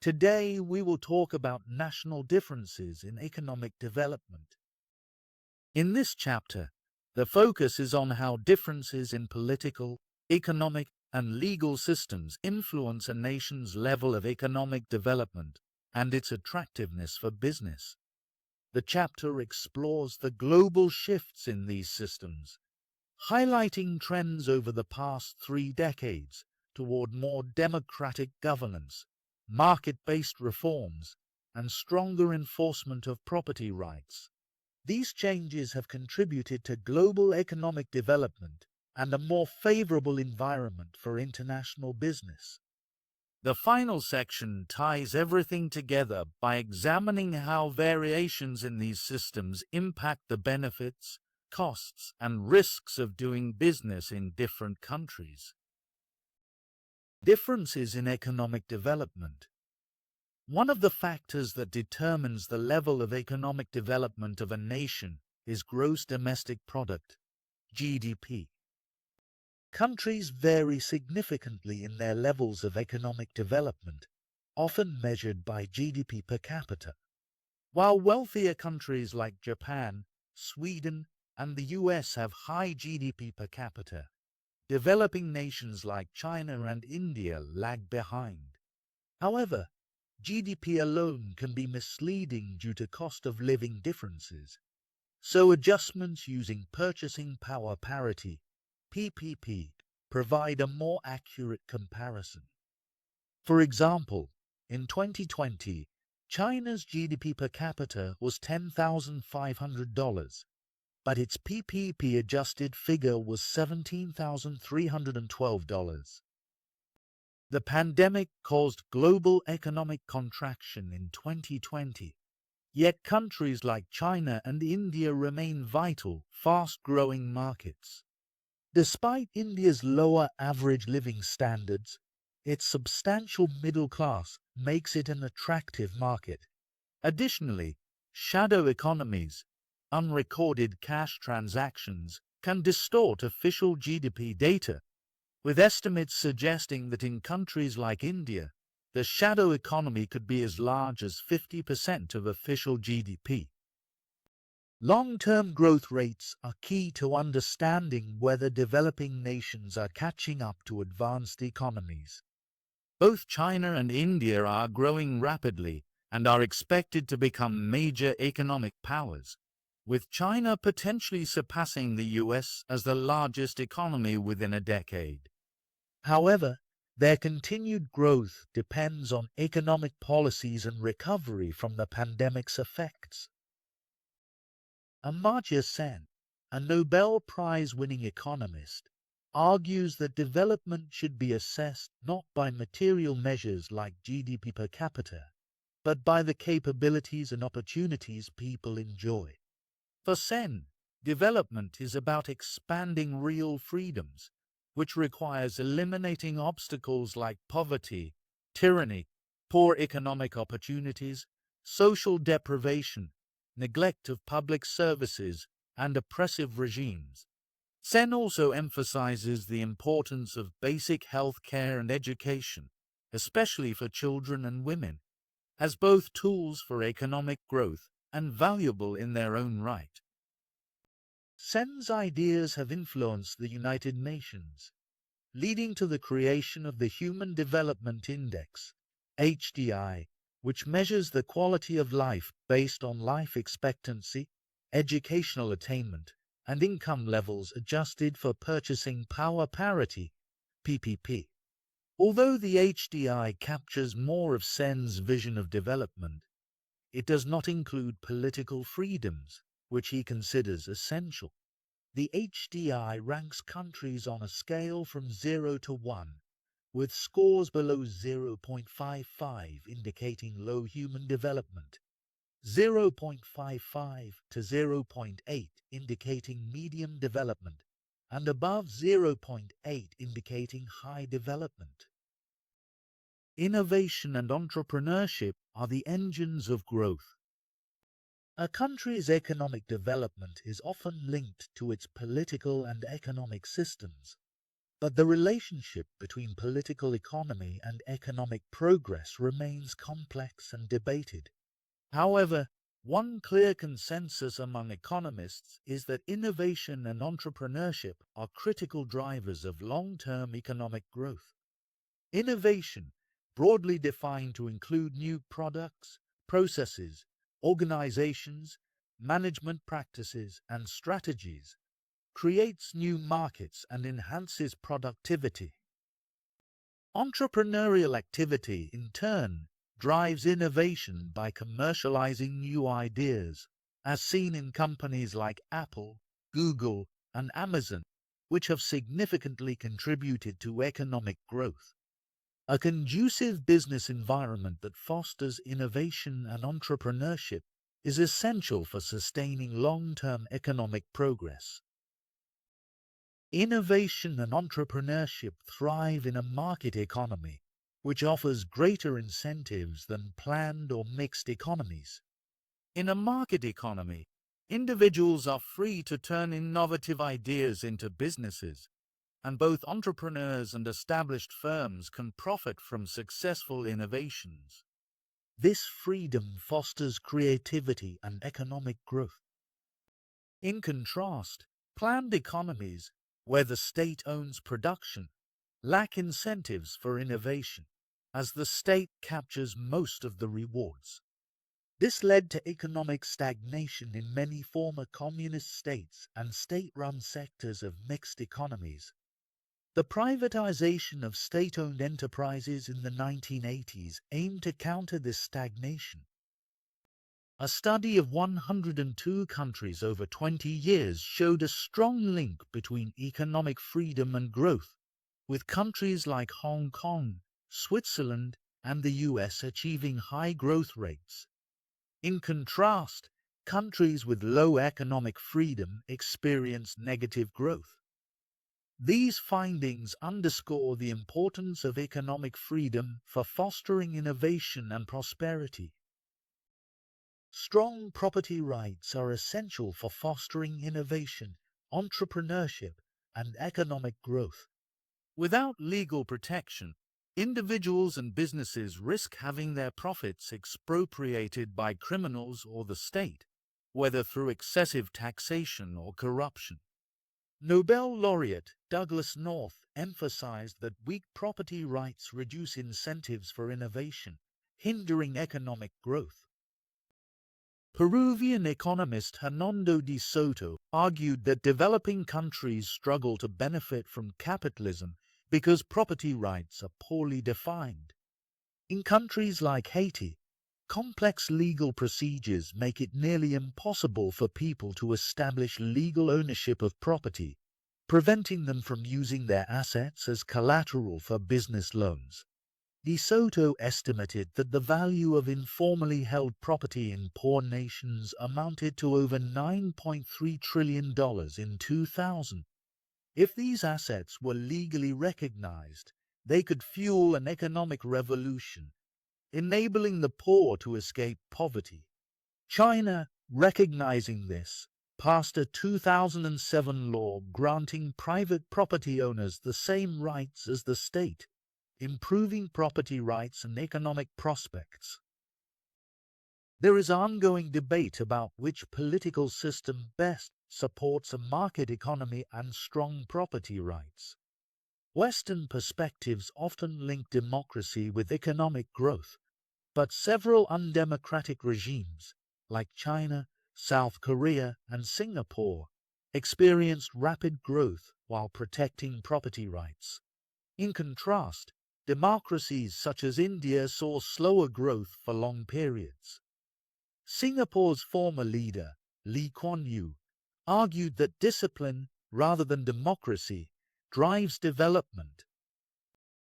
Today, we will talk about national differences in economic development. In this chapter, the focus is on how differences in political, economic, and legal systems influence a nation's level of economic development and its attractiveness for business. The chapter explores the global shifts in these systems, highlighting trends over the past 3 decades toward more democratic governance, market-based reforms, and stronger enforcement of property rights. These changes have contributed to global economic development and a more favorable environment for international business. The final section ties everything together by examining how variations in these systems impact the benefits, costs, and risks of doing business in different countries. Differences in economic development. One of the factors that determines the level of economic development of a nation is gross domestic product, GDP. Countries vary significantly in their levels of economic development, often measured by GDP per capita. While wealthier countries like Japan, Sweden, and the US have high GDP per capita, developing nations like China and India lag behind. However, GDP alone can be misleading due to cost of living differences, so adjustments using purchasing power parity (PPP) provide a more accurate comparison. For example, in 2020, China's GDP per capita was $10,500, but its PPP adjusted figure was $17,312. The pandemic caused global economic contraction in 2020, yet countries like China and India remain vital, fast-growing markets. Despite India's lower average living standards, its substantial middle class makes it an attractive market. Additionally, shadow economies, unrecorded cash transactions, can distort official GDP data, with estimates suggesting that in countries like India, the shadow economy could be as large as 50% of official GDP. Long-term growth rates are key to understanding whether developing nations are catching up to advanced economies. Both China and India are growing rapidly and are expected to become major economic powers, with China potentially surpassing the US as the largest economy within a decade. However, their continued growth depends on economic policies and recovery from the pandemic's effects. Amartya Sen, a Nobel Prize-winning economist, argues that development should be assessed not by material measures like GDP per capita, but by the capabilities and opportunities people enjoy. For Sen, development is about expanding real freedoms, which requires eliminating obstacles like poverty, tyranny, poor economic opportunities, social deprivation, neglect of public services, and oppressive regimes. Sen also emphasizes the importance of basic health care and education, especially for children and women, as both tools for economic growth and valuable in their own right. Sen's ideas have influenced the United Nations, leading to the creation of the Human Development Index, HDI, which measures the quality of life based on life expectancy, educational attainment, and income levels adjusted for purchasing power parity, PPP. Although the HDI captures more of Sen's vision of development, it does not include political freedoms, which he considers essential. The HDI ranks countries on a scale from 0 to 1, with scores below 0.55 indicating low human development, 0.55 to 0.8 indicating medium development, and above 0.8 indicating high development. Innovation and entrepreneurship are the engines of growth. A country's economic development is often linked to its political and economic systems. But the relationship between political economy and economic progress remains complex and debated. However, one clear consensus among economists is that innovation and entrepreneurship are critical drivers of long-term economic growth. Innovation, broadly defined to include new products, processes, organizations, management practices, and strategies, creates new markets and enhances productivity. Entrepreneurial activity, in turn, drives innovation by commercializing new ideas, as seen in companies like Apple, Google, and Amazon, which have significantly contributed to economic growth. A conducive business environment that fosters innovation and entrepreneurship is essential for sustaining long-term economic progress. Innovation and entrepreneurship thrive in a market economy, which offers greater incentives than planned or mixed economies. In a market economy, individuals are free to turn innovative ideas into businesses, and both entrepreneurs and established firms can profit from successful innovations. This freedom fosters creativity and economic growth. In contrast, planned economies, where the state owns production, lack incentives for innovation, as the state captures most of the rewards. This led to economic stagnation in many former communist states and state-run sectors of mixed economies. The privatization of state-owned enterprises in the 1980s aimed to counter this stagnation. A study of 102 countries over 20 years showed a strong link between economic freedom and growth, with countries like Hong Kong, Switzerland, and the US achieving high growth rates. In contrast, countries with low economic freedom experienced negative growth. These findings underscore the importance of economic freedom for fostering innovation and prosperity. Strong property rights are essential for fostering innovation, entrepreneurship, and economic growth. Without legal protection, individuals and businesses risk having their profits expropriated by criminals or the state, whether through excessive taxation or corruption. Nobel laureate Douglas North emphasized that weak property rights reduce incentives for innovation, hindering economic growth. Peruvian economist Hernando de Soto argued that developing countries struggle to benefit from capitalism because property rights are poorly defined. In countries like Haiti, complex legal procedures make it nearly impossible for people to establish legal ownership of property, preventing them from using their assets as collateral for business loans. De Soto estimated that the value of informally held property in poor nations amounted to over $9.3 trillion in 2000. If these assets were legally recognized, they could fuel an economic revolution, enabling the poor to escape poverty. China, recognizing this, passed a 2007 law granting private property owners the same rights as the state, improving property rights and economic prospects. There is ongoing debate about which political system best supports a market economy and strong property rights. Western perspectives often link democracy with economic growth, but several undemocratic regimes, like China, South Korea, and Singapore, experienced rapid growth while protecting property rights. In contrast, democracies such as India saw slower growth for long periods. Singapore's former leader, Lee Kuan Yew, argued that discipline, rather than democracy, drives development.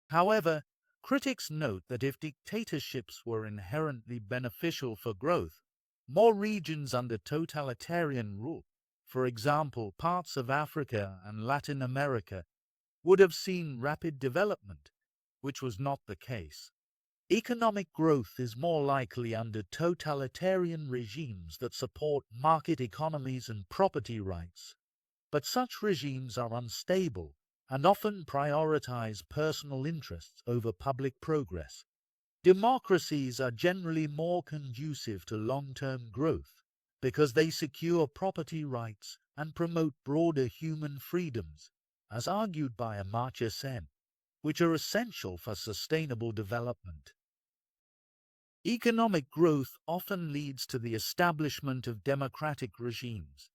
However, critics note that if dictatorships were inherently beneficial for growth, more regions under totalitarian rule, for example parts of Africa and Latin America, would have seen rapid development, which was not the case. Economic growth is more likely under totalitarian regimes that support market economies and property rights, but such regimes are unstable and often prioritize personal interests over public progress. Democracies are generally more conducive to long-term growth because they secure property rights and promote broader human freedoms, as argued by Amartya Sen, which are essential for sustainable development. Economic growth often leads to the establishment of democratic regimes,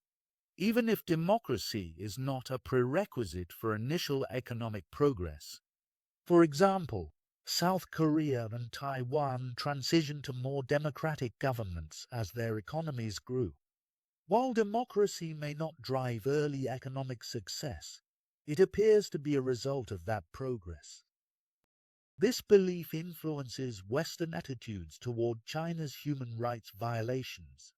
even if democracy is not a prerequisite for initial economic progress. For example, South Korea and Taiwan transitioned to more democratic governments as their economies grew. While democracy may not drive early economic success, it appears to be a result of that progress. This belief influences Western attitudes toward China's human rights violations.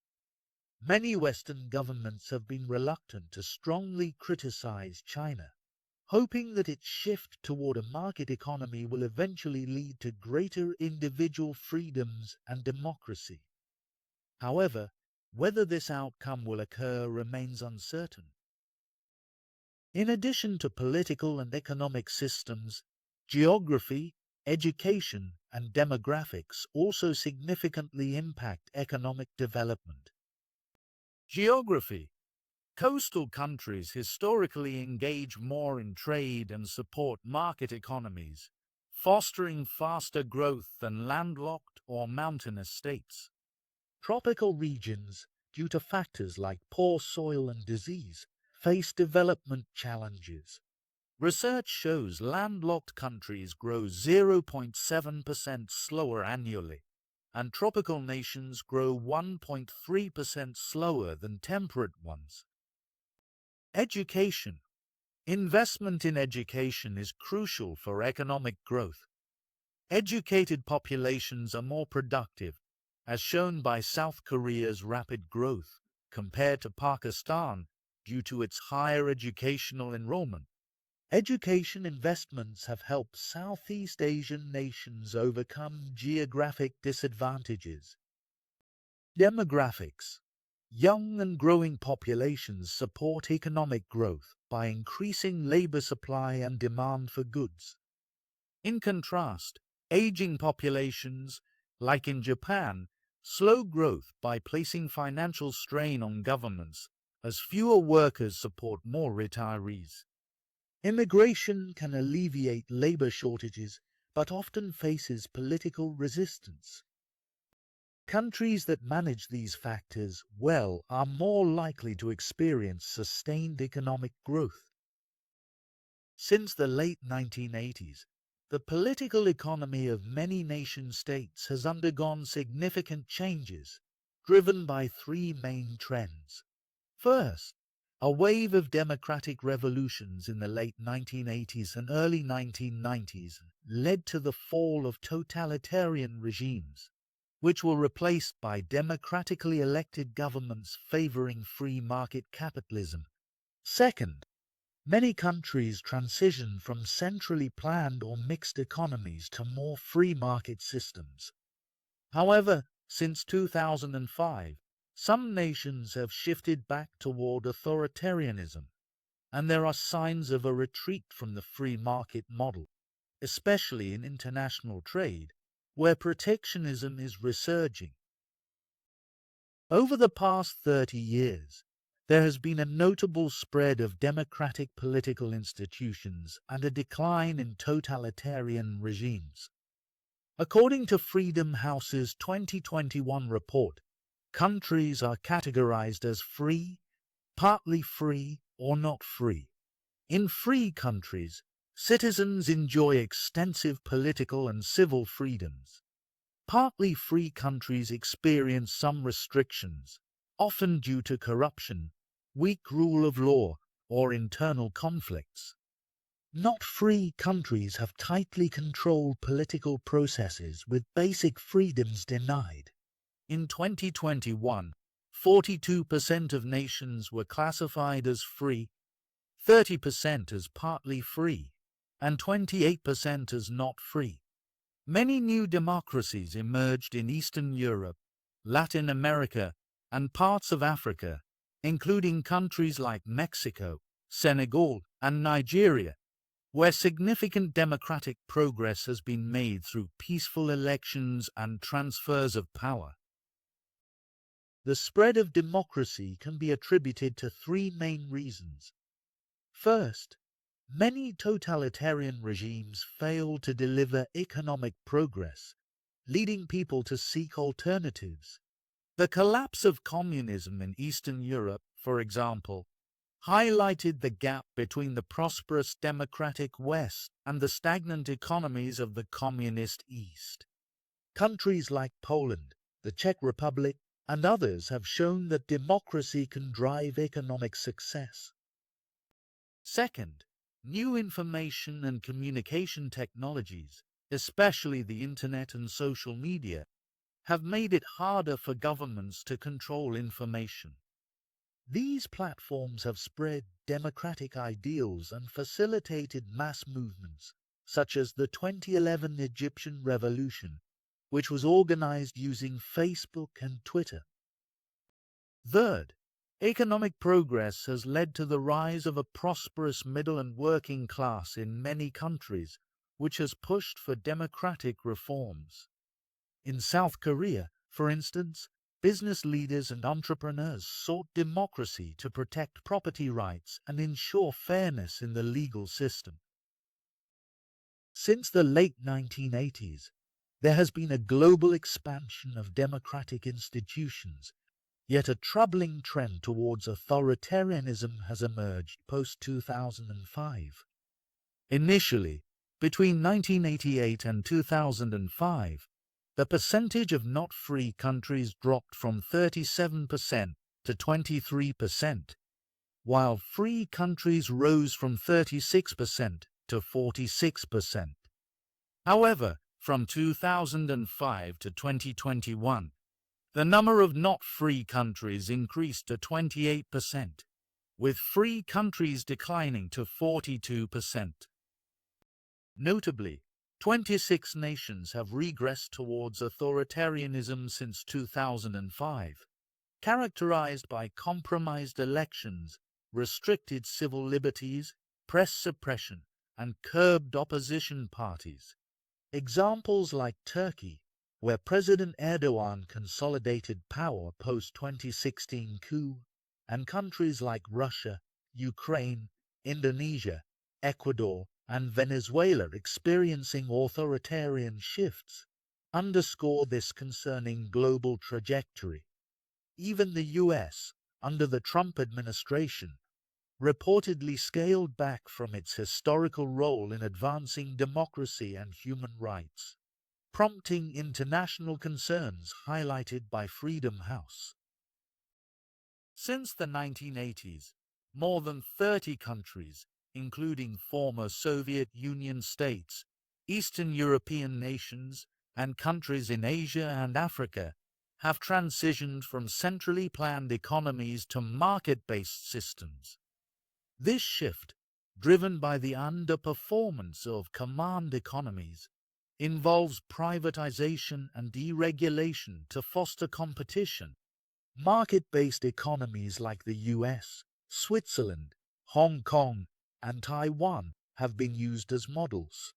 Many Western governments have been reluctant to strongly criticize China, hoping that its shift toward a market economy will eventually lead to greater individual freedoms and democracy. However, whether this outcome will occur remains uncertain. In addition to political and economic systems, geography, education, and demographics also significantly impact economic development. Geography. Coastal countries historically engage more in trade and support market economies, fostering faster growth than landlocked or mountainous states. Tropical regions, due to factors like poor soil and disease, face development challenges. Research shows landlocked countries grow 0.7% slower annually, and tropical nations grow 1.3% slower than temperate ones. Education. Investment in education is crucial for economic growth. Educated populations are more productive, as shown by South Korea's rapid growth compared to Pakistan due to its higher educational enrollment. Education investments have helped Southeast Asian nations overcome geographic disadvantages. Demographics. Young and growing populations support economic growth by increasing labor supply and demand for goods. In contrast, aging populations, like in Japan, slow growth by placing financial strain on governments, as fewer workers support more retirees. Immigration can alleviate labor shortages, but often faces political resistance. Countries that manage these factors well are more likely to experience sustained economic growth. Since the late 1980s, the political economy of many nation-states has undergone significant changes, driven by three main trends. First, a wave of democratic revolutions in the late 1980s and early 1990s led to the fall of totalitarian regimes, which were replaced by democratically elected governments favoring free market capitalism. Second, many countries transitioned from centrally planned or mixed economies to more free market systems. However, since 2005, some nations have shifted back toward authoritarianism, and there are signs of a retreat from the free market model, especially in international trade, where protectionism is resurging. Over the past 30 years, there has been a notable spread of democratic political institutions and a decline in totalitarian regimes. According to Freedom House's 2021 report, countries are categorized as free, partly free, or not free. In free countries, citizens enjoy extensive political and civil freedoms. Partly free countries experience some restrictions, often due to corruption, weak rule of law, or internal conflicts. Not free countries have tightly controlled political processes with basic freedoms denied. In 2021, 42% of nations were classified as free, 30% as partly free, and 28% as not free. Many new democracies emerged in Eastern Europe, Latin America, and parts of Africa, including countries like Mexico, Senegal, and Nigeria, where significant democratic progress has been made through peaceful elections and transfers of power. The spread of democracy can be attributed to three main reasons. First, many totalitarian regimes fail to deliver economic progress, leading people to seek alternatives. The collapse of communism in Eastern Europe, for example, highlighted the gap between the prosperous democratic West and the stagnant economies of the communist East. Countries like Poland, the Czech Republic, and others have shown that democracy can drive economic success. Second, new information and communication technologies, especially the internet and social media, have made it harder for governments to control information. These platforms have spread democratic ideals and facilitated mass movements, such as the 2011 Egyptian Revolution, which was organized using Facebook and Twitter. Third, economic progress has led to the rise of a prosperous middle and working class in many countries, which has pushed for democratic reforms. In South Korea, for instance, business leaders and entrepreneurs sought democracy to protect property rights and ensure fairness in the legal system. Since the late 1980s, there has been a global expansion of democratic institutions, yet a troubling trend towards authoritarianism has emerged post-2005. Initially, between 1988 and 2005, the percentage of not-free countries dropped from 37% to 23%, while free countries rose from 36% to 46%. However, from 2005 to 2021, the number of not-free countries increased to 28%, with free countries declining to 42%. Notably, 26 nations have regressed towards authoritarianism since 2005, characterized by compromised elections, restricted civil liberties, press suppression, and curbed opposition parties. Examples like Turkey, where President Erdogan consolidated power post-2016 coup, and countries like Russia, Ukraine, Indonesia, Ecuador, and Venezuela experiencing authoritarian shifts, underscore this concerning global trajectory. Even the US, under the Trump administration, reportedly scaled back from its historical role in advancing democracy and human rights, prompting international concerns highlighted by Freedom House. Since the 1980s, more than 30 countries, including former Soviet Union states, Eastern European nations, and countries in Asia and Africa, have transitioned from centrally planned economies to market-based systems. This shift, driven by the underperformance of command economies, involves privatization and deregulation to foster competition. Market-based economies like the US, Switzerland, Hong Kong, and Taiwan have been used as models.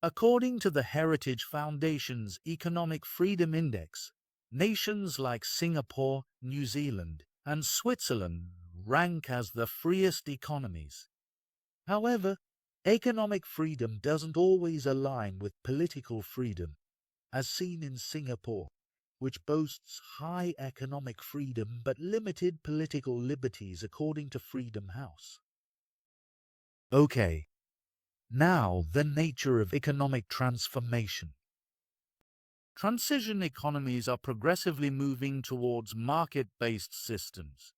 According to the Heritage Foundation's Economic Freedom Index, nations like Singapore, New Zealand, and Switzerland rank as the freest economies. However, economic freedom doesn't always align with political freedom, as seen in Singapore, which boasts high economic freedom but limited political liberties according to Freedom House. Okay, now the nature of economic transformation. Transition economies are progressively moving towards market-based systems.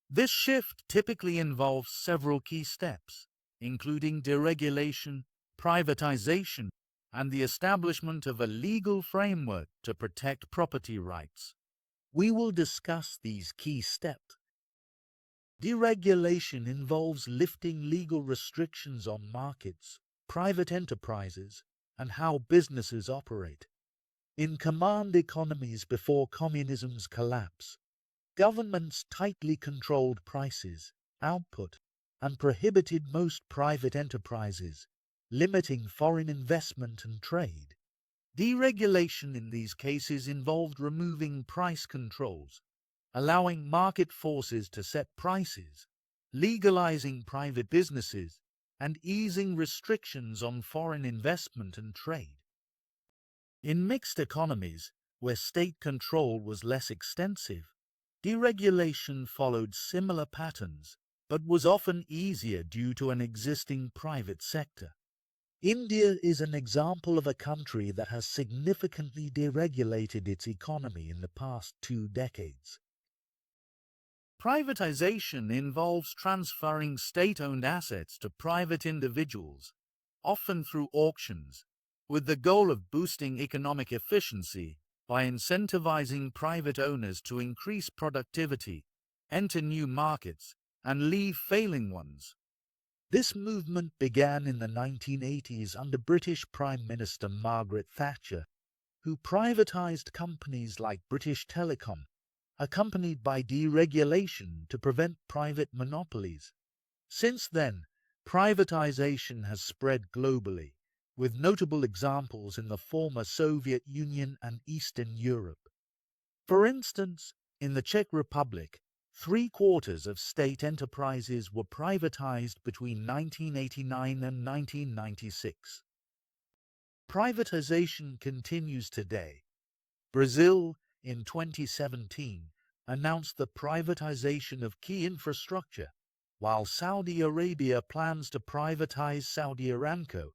This shift typically involves several key steps, including deregulation, privatization, and the establishment of a legal framework to protect property rights. We will discuss these key steps. Deregulation involves lifting legal restrictions on markets, private enterprises, and how businesses operate. In command economies before communism's collapse, governments tightly controlled prices, output, and prohibited most private enterprises, limiting foreign investment and trade. Deregulation in these cases involved removing price controls, allowing market forces to set prices, legalizing private businesses, and easing restrictions on foreign investment and trade. In mixed economies, where state control was less extensive, deregulation followed similar patterns, but was often easier due to an existing private sector. India is an example of a country that has significantly deregulated its economy in the past 2 decades. Privatization involves transferring state-owned assets to private individuals, often through auctions, with the goal of boosting economic efficiency by incentivizing private owners to increase productivity, enter new markets, and leave failing ones. This movement began in the 1980s under British Prime Minister Margaret Thatcher, who privatized companies like British Telecom, accompanied by deregulation to prevent private monopolies. Since then, privatization has spread globally, with notable examples in the former Soviet Union and Eastern Europe. For instance, in the Czech Republic, 3/4 of state enterprises were privatized between 1989 and 1996. Privatization continues today. Brazil, in 2017, announced the privatization of key infrastructure, while Saudi Arabia plans to privatize Saudi Aramco.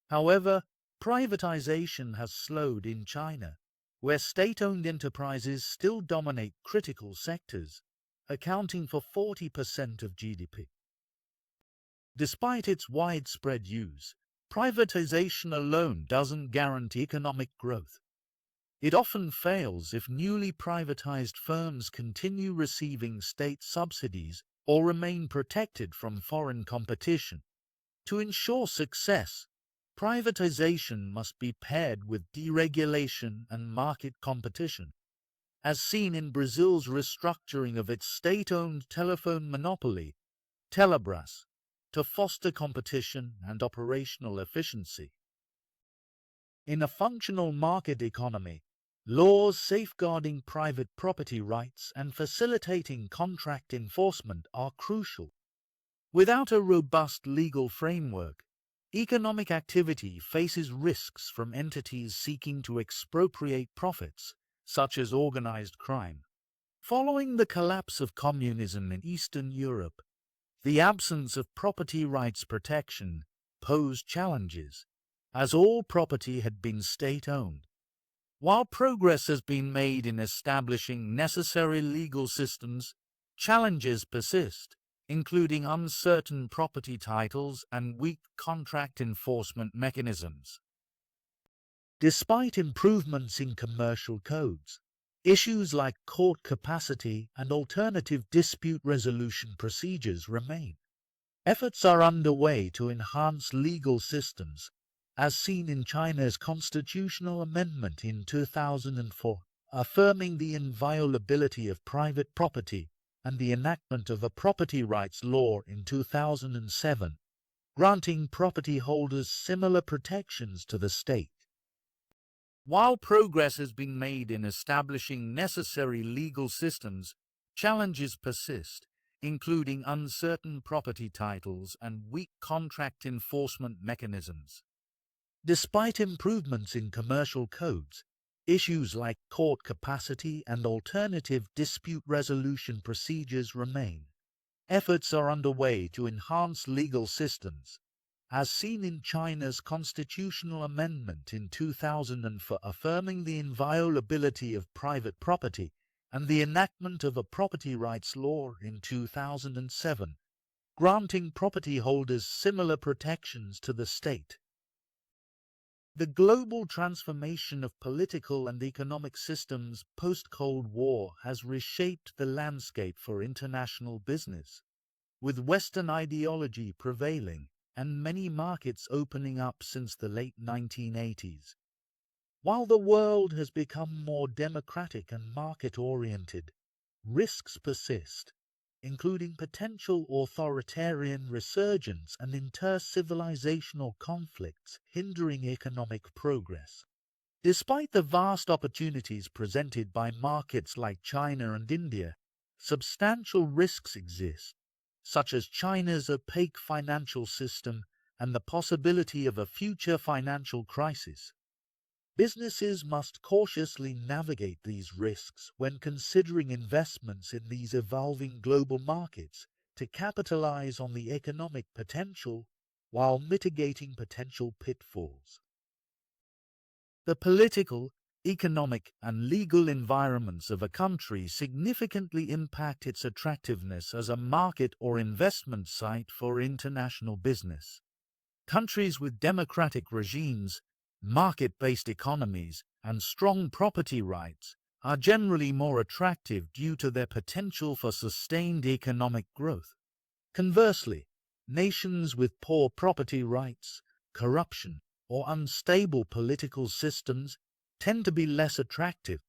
However, privatization has slowed in China, where state-owned enterprises still dominate critical sectors, accounting for 40% of GDP. Despite its widespread use, privatization alone doesn't guarantee economic growth. It often fails if newly privatized firms continue receiving state subsidies or remain protected from foreign competition. To ensure success, privatization must be paired with deregulation and market competition, as seen in Brazil's restructuring of its state-owned telephone monopoly, Telebras, to foster competition and operational efficiency. In a functional market economy, laws safeguarding private property rights and facilitating contract enforcement are crucial. Without a robust legal framework, economic activity faces risks from entities seeking to expropriate profits, such as organized crime. Following the collapse of communism in Eastern Europe, the absence of property rights protection posed challenges, as all property had been state-owned. While progress has been made in establishing necessary legal systems, challenges persist, including uncertain property titles and weak contract enforcement mechanisms. Despite improvements in commercial codes, issues like court capacity and alternative dispute resolution procedures remain. Efforts are underway to enhance legal systems, as seen in China's constitutional amendment in 2004, affirming the inviolability of private property, and the enactment of a property rights law in 2007, granting property holders similar protections to the state. While progress has been made in establishing necessary legal systems, challenges persist, including uncertain property titles and weak contract enforcement mechanisms. Despite improvements in commercial codes, issues like court capacity and alternative dispute resolution procedures remain. Efforts are underway to enhance legal systems, as seen in China's constitutional amendment in 2004 affirming the inviolability of private property and the enactment of a property rights law in 2007, granting property holders similar protections to the state. The global transformation of political and economic systems post-Cold War has reshaped the landscape for international business, with Western ideology prevailing and many markets opening up since the late 1980s. While the world has become more democratic and market-oriented, risks persist. including potential authoritarian resurgence and inter-civilizational conflicts hindering economic progress. Despite the vast opportunities presented by markets like China and India, substantial risks exist, such as China's opaque financial system and the possibility of a future financial crisis. Businesses must cautiously navigate these risks when considering investments in these evolving global markets to capitalize on the economic potential while mitigating potential pitfalls. The political, economic, and legal environments of a country significantly impact its attractiveness as a market or investment site for international business. Countries with democratic regimes, market-based economies, and strong property rights are generally more attractive due to their potential for sustained economic growth. Conversely, nations with poor property rights, corruption, or unstable political systems tend to be less attractive,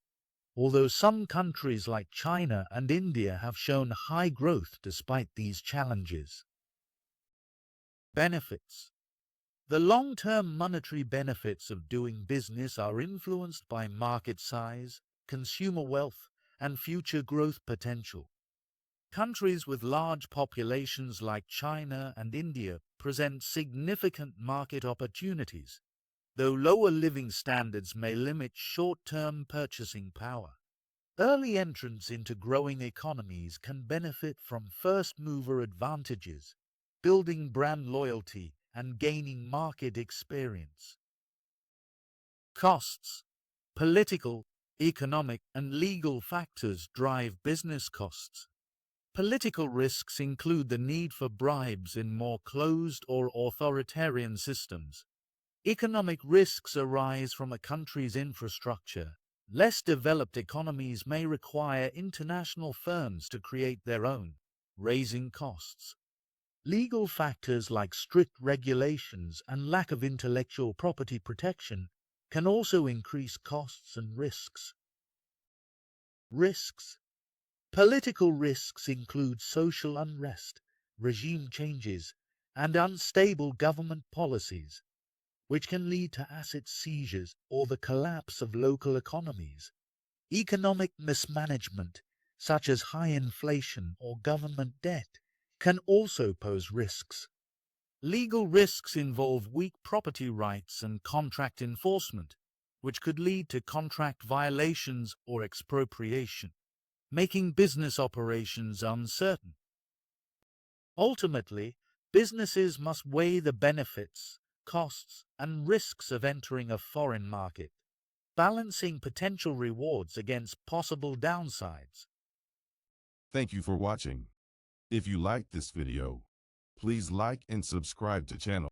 although some countries like China and India have shown high growth despite these challenges. Benefits. The long-term monetary benefits of doing business are influenced by market size, consumer wealth, and future growth potential. Countries with large populations like China and India present significant market opportunities, though lower living standards may limit short-term purchasing power. Early entrants into growing economies can benefit from first-mover advantages, building brand loyalty and gaining market experience. Costs. Political, economic, and legal factors drive business costs. Political risks include the need for bribes in more closed or authoritarian systems. Economic risks arise from a country's infrastructure. Less developed economies may require international firms to create their own, raising costs. Legal factors like strict regulations and lack of intellectual property protection can also increase costs and risks. Risks. Political risks include social unrest, regime changes, and unstable government policies, which can lead to asset seizures or the collapse of local economies. Economic mismanagement, such as high inflation or government debt, can also pose risks. Legal risks involve weak property rights and contract enforcement, which could lead to contract violations or expropriation, making business operations uncertain. Ultimately, businesses must weigh the benefits, costs, and risks of entering a foreign market, balancing potential rewards against possible downsides. Thank you for watching. If you liked this video, please like and subscribe to channel.